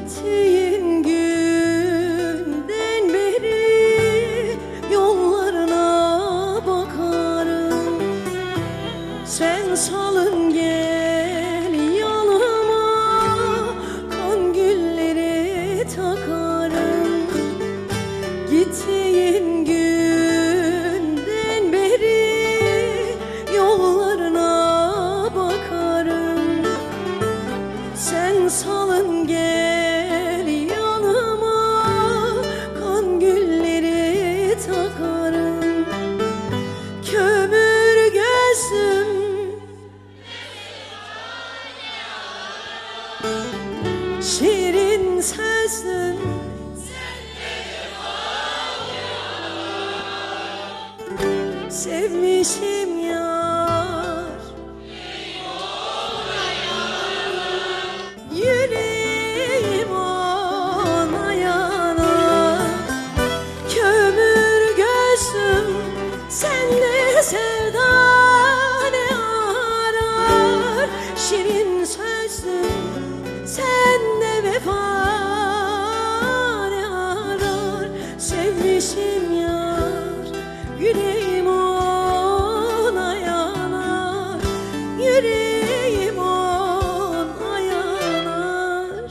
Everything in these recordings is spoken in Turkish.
Gittiğin günden beri yollarına bakarım. Sen salın gel yanıma, kan gülleri takarım. Gittiğin günden beri yollarına bakarım. Sen salın gel yanıma, kan gülleri takarım. Kömür gözüm, şirin sözün, sevmişim yar. Yüreğim ona yanar. Kömür gözüm, sende sevda ne arar? Şirin sözüm, sende vefa ne arar? Sevmişim yar, yüreğim ona yanar. Yüreğim ona yanar.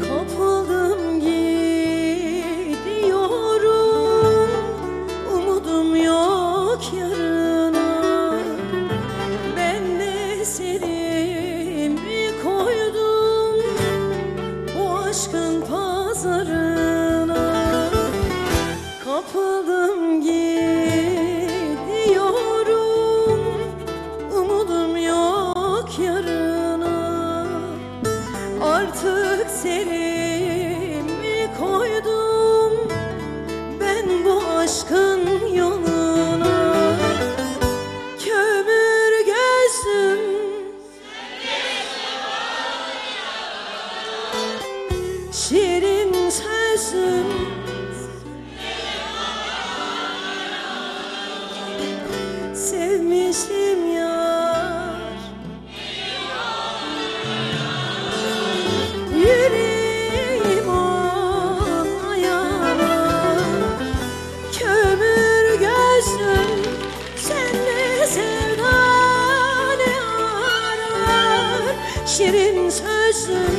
Kapıldım gidiyorum, umudum yok yarına. Ben de serimi koydum bu aşkın pazarına. Kapıldım gidiyorum, umudum yok yarına. Artık serimi koydum ben bu aşkın yoluna. Kömür gözüm, şirin sözüm, sevmişim yar. Yüreğim ona yanar. Kömür gözüm, sende sevda ne arar? Şirin sözüm,